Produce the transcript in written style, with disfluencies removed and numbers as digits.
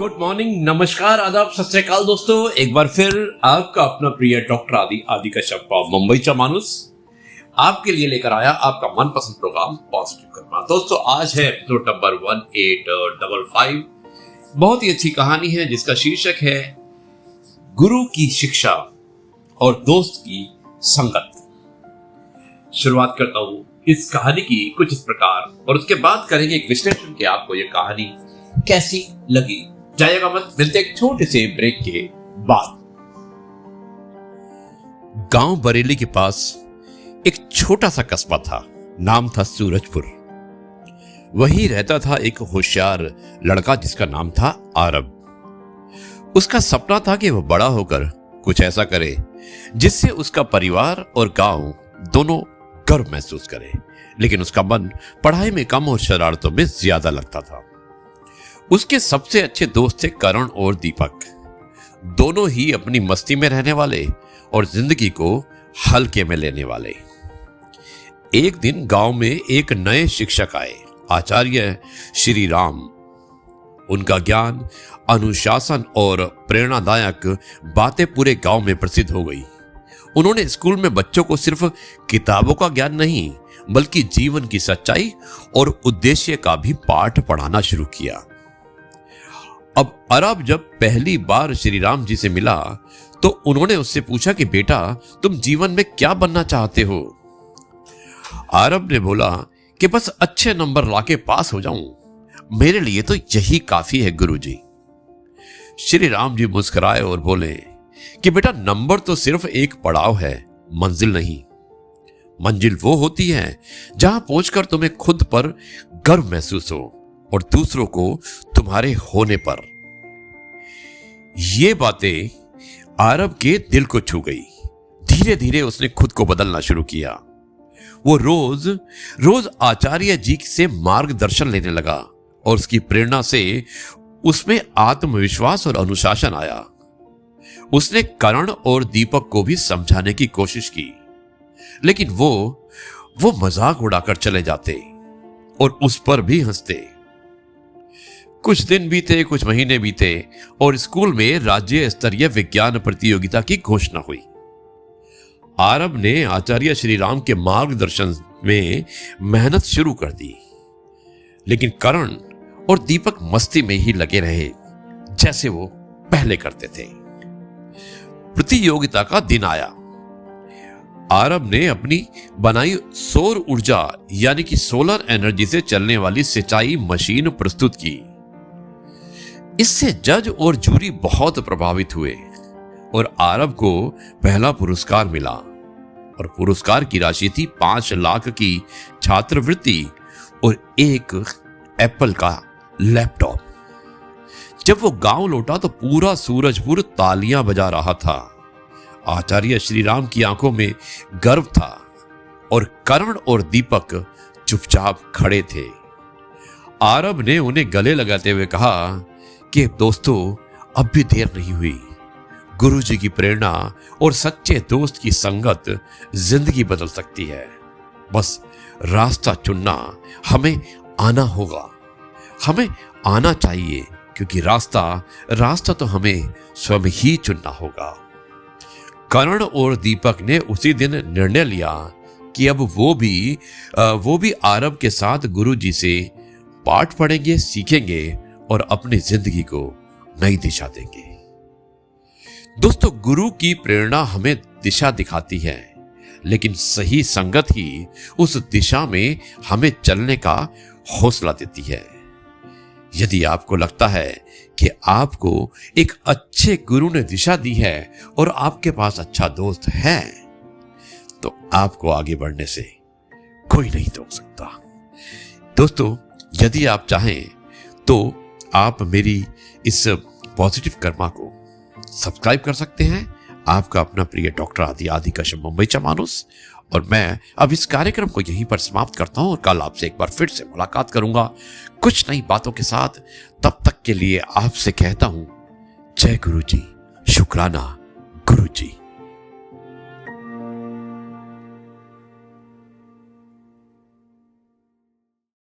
Good morning, नमस्कार, आदाब, सत श्री अकाल दोस्तों। एक बार फिर आपका अपना प्रिय डॉक्टर आदि कश्यप मुंबईचा माणूस आपके लिए लेकर आया आपका मनपसंद प्रोग्राम पॉजिटिव कर्मा। दोस्तों आज है एपिसोड नंबर 1855। बहुत ही अच्छी कहानी है जिसका शीर्षक है गुरु की शिक्षा और दोस्त की संगत। शुरुआत करता हूं इस कहानी की कुछ इस प्रकार और उसके बाद करेंगे एक विश्लेषण कि आपको यह कहानी कैसी लगी। जाइएगा मत, मिलते एक छोटे से ब्रेक के बाद। गांव बरेली के पास एक छोटा सा कस्बा था, नाम था सूरजपुर। वहीं रहता था एक होशियार लड़का जिसका नाम था आरब। उसका सपना था कि वह बड़ा होकर कुछ ऐसा करे जिससे उसका परिवार और गांव दोनों गर्व महसूस करे, लेकिन उसका मन पढ़ाई में कम और शरारतों में ज्यादा लगता था। उसके सबसे अच्छे दोस्त थे करण और दीपक। दोनों ही अपनी मस्ती में रहने वाले और जिंदगी को हल्के में लेने वाले। एक दिन गांव में एक नए शिक्षक आए, आचार्य श्री राम। उनका ज्ञान, अनुशासन और प्रेरणादायक बातें पूरे गांव में प्रसिद्ध हो गई। उन्होंने स्कूल में बच्चों को सिर्फ किताबों का ज्ञान नहीं बल्कि जीवन की सच्चाई और उद्देश्य का भी पाठ पढ़ाना शुरू किया। अब अरब जब पहली बार श्री राम जी से मिला तो उन्होंने उससे पूछा कि बेटा तुम जीवन में क्या बनना चाहते हो। अरब ने बोला कि बस अच्छे नंबर लाके पास हो जाऊं, मेरे लिए तो यही काफी है गुरुजी। श्री राम जी मुस्कुराए और बोले कि बेटा नंबर तो सिर्फ एक पड़ाव है, मंजिल नहीं। मंजिल वो होती है जहां पहुंचकर तुम्हें खुद पर गर्व महसूस हो और दूसरों को तुम्हारे होने पर। ये बातें आरब के दिल को छू गई। धीरे धीरे उसने खुद को बदलना शुरू किया। वो रोज रोज आचार्य जी से मार्गदर्शन लेने लगा और उसकी प्रेरणा से उसमें आत्मविश्वास और अनुशासन आया। उसने करण और दीपक को भी समझाने की कोशिश की, लेकिन वो मजाक उड़ाकर चले जाते और उस पर भी हंसते। कुछ दिन बीते, कुछ महीने बीते और स्कूल में राज्य स्तरीय विज्ञान प्रतियोगिता की घोषणा हुई। आरब ने आचार्य श्री राम के मार्गदर्शन में मेहनत शुरू कर दी, लेकिन करण और दीपक मस्ती में ही लगे रहे जैसे वो पहले करते थे। प्रतियोगिता का दिन आया। आरब ने अपनी बनाई सौर ऊर्जा यानी कि सोलर एनर्जी से चलने वाली सिंचाई मशीन प्रस्तुत की। इससे जज और जूरी बहुत प्रभावित हुए और आरब को पहला पुरस्कार मिला और पुरस्कार की राशि थी 5 लाख की छात्रवृत्ति और एक एप्पल का लैपटॉप। जब वो गांव लौटा तो पूरा सूरजपुर तालियां बजा रहा था। आचार्य श्री राम की आंखों में गर्व था और करण और दीपक चुपचाप खड़े थे। आरब ने उन्हें गले लगाते हुए कहा कि दोस्तों अब भी देर नहीं हुई। गुरुजी की प्रेरणा और सच्चे दोस्त की संगत जिंदगी बदल सकती है। बस रास्ता चुनना हमें आना होगा, हमें आना चाहिए, क्योंकि रास्ता तो हमें स्वयं ही चुनना होगा। करण और दीपक ने उसी दिन निर्णय लिया कि अब वो भी आरब के साथ गुरुजी से पाठ पढ़ेंगे, सीखेंगे और अपनी जिंदगी को नई दिशा देंगे। दोस्तों, गुरु की प्रेरणा हमें दिशा दिखाती है, लेकिन सही संगत ही उस दिशा में हमें चलने का हौसला देती है। यदि आपको लगता है कि आपको एक अच्छे गुरु ने दिशा दी है और आपके पास अच्छा दोस्त है, तो आपको आगे बढ़ने से कोई नहीं रोक सकता। दोस्तों, यदि आप चाहें तो आप मेरी इस पॉजिटिव कर्मा को सब्सक्राइब कर सकते हैं। आपका अपना प्रिय डॉक्टर आदि कश्यप मुंबईचा माणूस। और मैं अब इस कार्यक्रम को यहीं पर समाप्त करता हूं और कल आपसे एक बार फिर से मुलाकात करूंगा कुछ नई बातों के साथ। तब तक के लिए आपसे कहता हूं जय गुरु जी, शुक्राना गुरु जी।